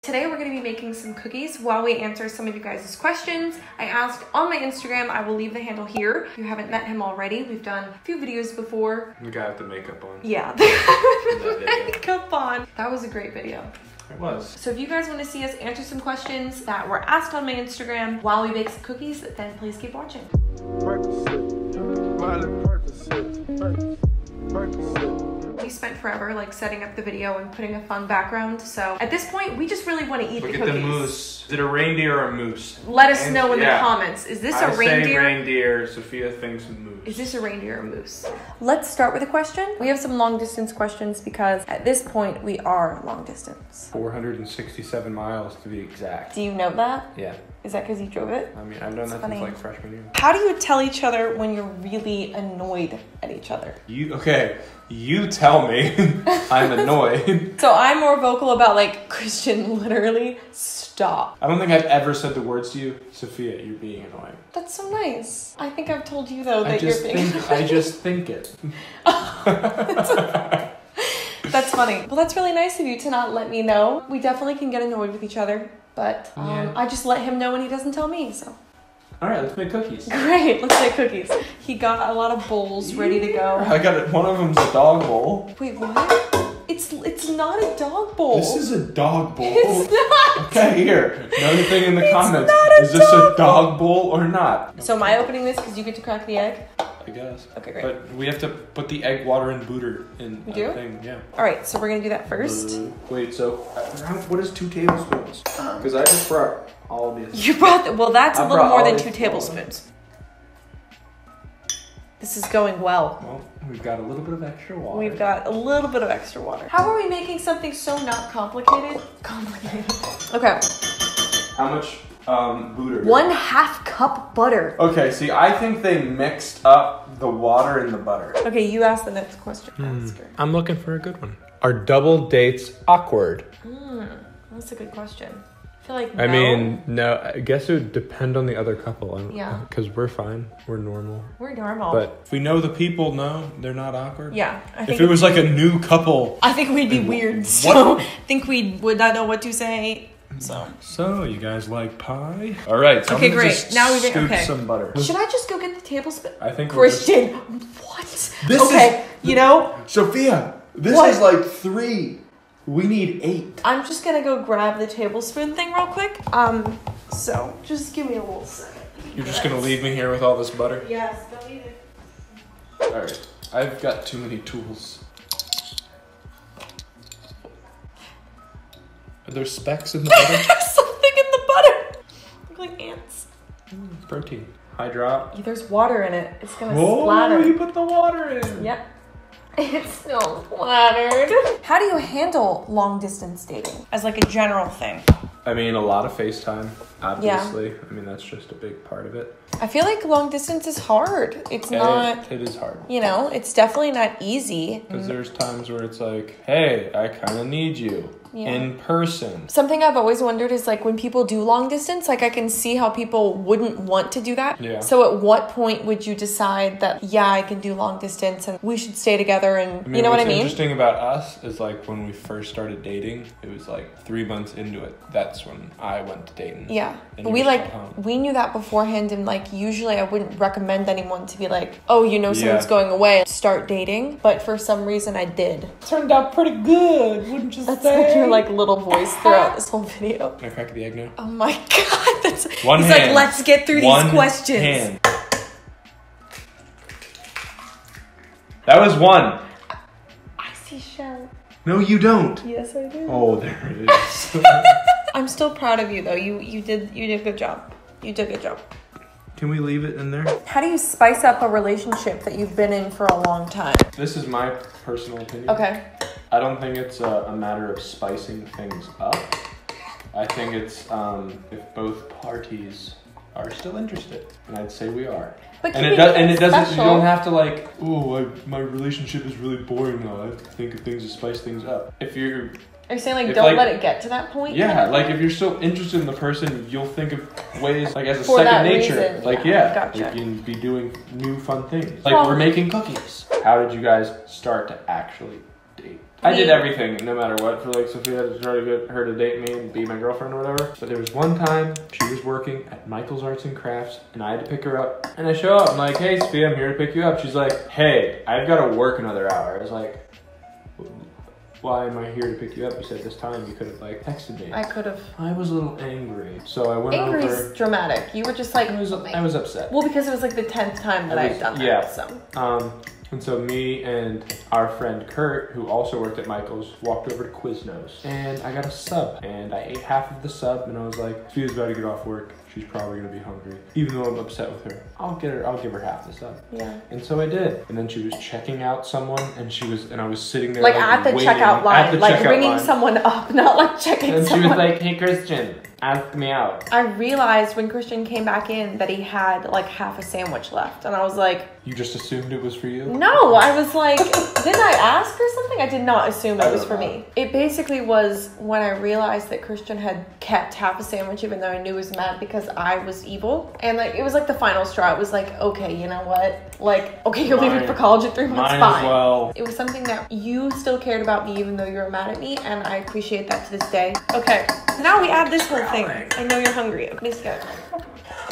Today we're going to be making some cookies while we answer some of you guys' questions. I asked on my Instagram, I will leave the handle here. If you haven't met him already, we've done a few videos before. The guy with the makeup on. Yeah, the makeup on. That was a great video. It was. So if you guys want to see us answer some questions that were asked on my Instagram while we bake some cookies, then please keep watching. We spent forever like setting up the video and putting a fun background. So at this point, we just really want to eat the cookies. Look at the moose. Is it a reindeer or a moose? Let us know in the comments. Is this a reindeer? I say reindeer. Sophia thinks moose. Is this a reindeer or moose? Let's start with a question. We have some long distance questions because at this point we are long distance. 467 miles to be exact. Do you know that? Yeah. Is that because you drove it? I mean, I've done that since like freshman year. How do you tell each other when you're really annoyed at each other? You tell me I'm annoyed. So I'm more vocal about like, Christian, literally stop. I don't think I've ever said the words to you, Sophia, you're being annoying. That's so nice. I think I've told you though that you're being annoying. I just think it. That's funny. Well, that's really nice of you to not let me know. We definitely can get annoyed with each other, but I just let him know when he doesn't tell me, so. All right, let's make cookies. Great, let's make cookies. He got a lot of bowls ready to go. I got it. One of them's a dog bowl. Wait, what? It's not a dog bowl. This is a dog bowl. It's not. Okay, here. Another thing in the comments. Is this a dog bowl or not? So am I opening this because you get to crack the egg? I guess. Okay, great. But we have to put the egg water and booter in we do? thing. Yeah. All right, so we're going to do that first. Wait, so what is 2 tablespoons? Because I just brought all of these. You brought, well, that's a little more than 2 tablespoons. This is going well. Well, we've got a little bit of extra water. We've got a little bit of extra water. How are we making something so not complicated? Okay. How much booter? 1/2 cup butter. Okay, see, I think they mixed up the water and the butter. Okay, you ask the next question. I'm looking for a good one. Are double dates awkward? That's a good question. I feel like no. I mean, no, I guess it would depend on the other couple. Yeah. Because we're fine. We're normal. We're normal. But if we know the people know they're not awkward. Yeah. I think if it was like a new couple. I think we'd be weird. So I think we would not know what to say. So you guys like pie? All right. So okay, I'm gonna great. just now we scoop okay. some butter. Should I just go get the tablespoon? I think Christian. What? Okay. You know, Sophia. This is like 3. We need 8. I'm just gonna go grab the tablespoon thing real quick. So just give me a little second. You're just gonna leave me here with all this butter? Yes, don't eat it. All right. I've got too many tools. Are there specks in the butter? There's something in the butter. Look like ants. Protein. High drop. There's water in it. It's gonna splatter. Oh, you put the water in. Yep. It's so splattered. How do you handle long distance dating as like a general thing? I mean, a lot of FaceTime, obviously. Yeah. I mean, that's just a big part of it. I feel like long distance is hard. It's not. It is hard. You know, it's definitely not easy. Because there's times where it's like, hey, I kind of need you. Yeah. In person. Something I've always wondered is like when people do long distance, like I can see how people wouldn't want to do that. Yeah. So at what point would you decide that, yeah, I can do long distance and we should stay together and you know what I mean? What's interesting about us is like when we first started dating, it was like 3 months into it. That's when I went to Dayton. Yeah. But we knew that beforehand and like usually I wouldn't recommend anyone to be like, oh, you know, someone's going away, start dating. But for some reason I did. Turned out pretty good, wouldn't you say? That's like your like little voice throughout this whole video. Can I crack the egg now? Oh my god, that's one he's hand. Like, let's get through these questions. Hand. That was 1. I see shell. No, you don't. Yes, I do. Oh, there it is. I'm still proud of you though. You did a good job. You did a good job. Can we leave it in there? How do you spice up a relationship that you've been in for a long time? This is my personal opinion. Okay. I don't think it's a matter of spicing things up. I think it's if both parties are still interested, and I'd say we are. But and it doesn't. You don't have to like. Oh, my relationship is really boring now. I have to think of things to spice things up. If you're. Are you saying like don't let it get to that point? Yeah, kind of? like if you're still interested in the person, you'll think of ways like as a second nature. Reason. Like gotcha. you can be doing new fun things. Like we're making cookies. How did you guys start to actually date? I did everything, no matter what, for like Sophia to try to get her to date me and be my girlfriend or whatever. But there was one time she was working at Michael's Arts and Crafts and I had to pick her up. And I show up, I'm like, hey Sophia, I'm here to pick you up. She's like, hey, I've got to work another hour. I was like, why am I here to pick you up? You said this time you could have like texted me. I could have. I was a little angry. So I went over. Angry's dramatic. You were just like, I was upset. Well, because it was like the 10th time that I had done that. Yeah. So. And so me and our friend Kurt, who also worked at Michael's, walked over to Quiznos. And I got a sub. And I ate half of the sub and I was like, Sophia's about to get off work. She's probably gonna be hungry. Even though I'm upset with her, I'll give her half the sub. Yeah. And so I did. And then she was checking out someone and I was sitting there like at the checkout line, like ringing someone up, not like checking someone. And she was like, hey Christian, ask me out. I realized when Christian came back in that he had like half a sandwich left. And I was like, you just assumed it was for you? No, I was like, didn't I ask or something? I did not assume it was for me. It basically was when I realized that Christian had kept half a sandwich even though I knew he was mad because I was evil. And like, it was like the final straw. It was like, okay, you know what? Like, okay, you're leaving for college in 3 months, fine. As well. It was something that you still cared about me even though you were mad at me, and I appreciate that to this day. Okay, so now we add this whole thing. I know you're hungry. Let's go.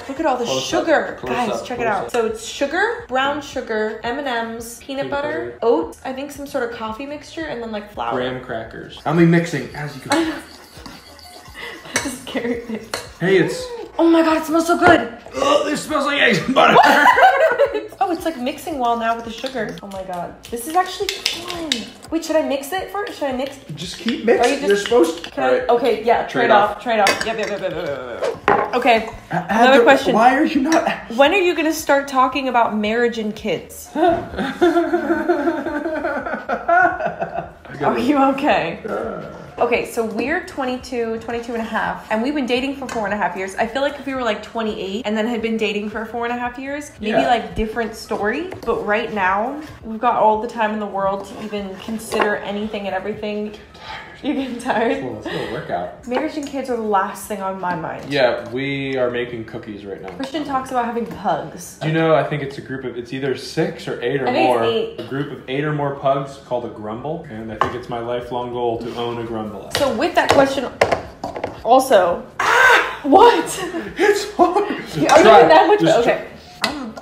Look at all the sugar. Guys, check it out. So it's sugar, brown sugar, M&Ms, peanut butter, oats, I think some sort of coffee mixture, and then like flour. Graham crackers. I'll be mixing as you go. This is scary thing. Hey, it's... Oh my god, it smells so good. Oh, this smells like eggs and butter. Oh, it's like mixing well now with the sugar. Oh my god. This is actually fun. Wait, should I mix it first? Should I mix? Just keep mixing. You're supposed to. Right. Okay, yeah, trade off. Yep. Okay, another question. Why are you not? When are you going to start talking about marriage and kids? Are you okay? Okay, so we're 22 and a half, and we've been dating for 4.5 years. I feel like if we were like 28 and then had been dating for 4.5 years, maybe like different story. But right now, we've got all the time in the world to even consider anything and everything. You're getting tired? It's a little workout. Marriage and kids are the last thing on my mind. Yeah, we are making cookies right now. Christian talks about having pugs. Do you know, I think it's a group of, it's either 6 or 8 or more. It's 8. A group of 8 or more pugs called a grumble. And I think it's my lifelong goal to own a grumble. So with that question, also, what? It's hard. Are you doing that much? Okay.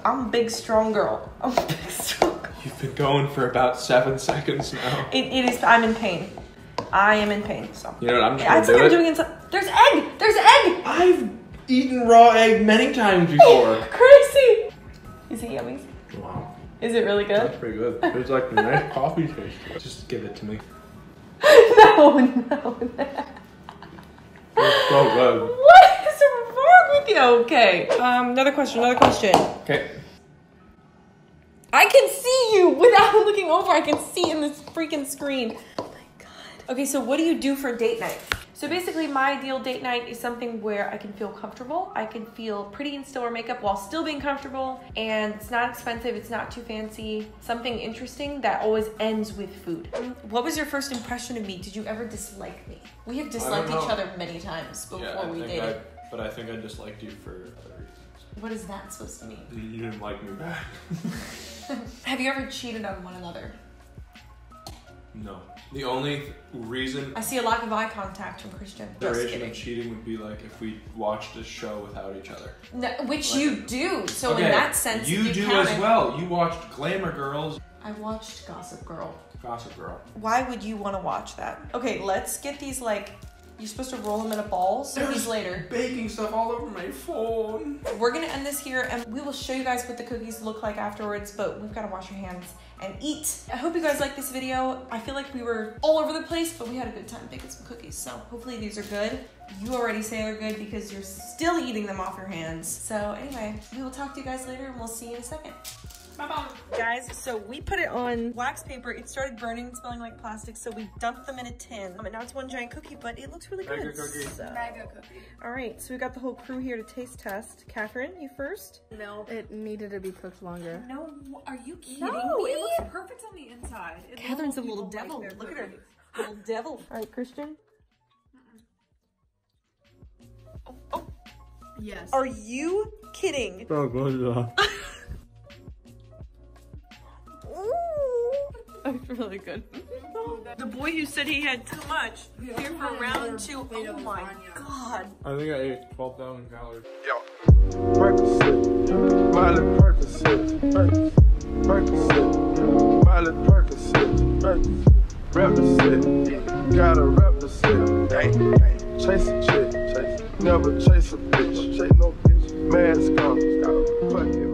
I'm a big, strong girl. I'm a big, strong girl. You've been going for about 7 seconds now. It is, I'm in pain. I am in pain, so. You know what, I'm just gonna do it. There's egg! There's egg! I've eaten raw egg many times before. Crazy! Is it yummy? Wow. Is it really good? That's pretty good. There's like a nice coffee taste to it. Just give it to me. No. It's so good. What is wrong with you? Okay. Another question. Okay. I can see you without looking over. I can see in this freaking screen. Okay, so what do you do for date night? So basically my ideal date night is something where I can feel comfortable. I can feel pretty and still wear makeup while still being comfortable. And it's not expensive, it's not too fancy. Something interesting that always ends with food. What was your first impression of me? Did you ever dislike me? We have disliked each other many times before we dated. But I think I disliked you for other reasons. What is that supposed to mean? You didn't like me back. Have you ever cheated on one another? No. The only reason... I see a lack of eye contact from Christian. The duration of cheating would be like if we watched a show without each other. No, which like, you do. So in that sense, you do as well. You watched Glamour Girls. I watched Gossip Girl. Gossip Girl. Why would you want to watch that? Okay, let's get these like... You're supposed to roll them in a ball. So these later. Baking stuff all over my phone. We're gonna end this here, and we will show you guys what the cookies look like afterwards. But we've got to wash your hands and eat. I hope you guys like this video. I feel like we were all over the place, but we had a good time baking some cookies. So hopefully these are good. You already say they're good because you're still eating them off your hands. So anyway, we will talk to you guys later, and we'll see you in a second. Bye-bye. Guys, so we put it on wax paper. It started burning and smelling like plastic, so we dumped them in a tin. And now it's one giant cookie, but it looks really good. Mega cookie. Mega cookie. All right, so we got the whole crew here to taste test. Catherine, you first? No. It needed to be cooked longer. No, are you kidding me? It looks perfect on the inside. Catherine's a little devil. Look at her. Little devil. All right, Christian? Oh. Yes. Are you kidding? Oh, good. That's really good. The boy who said he had too much, here for round 2. Oh my god. I think I ate 12,000 calories. Percocet, Miley Percocet, Percocet, Miley Percocet, represent, gotta represent, chase a chick, never chase a bitch, chase no bitch, mask on, fuck it.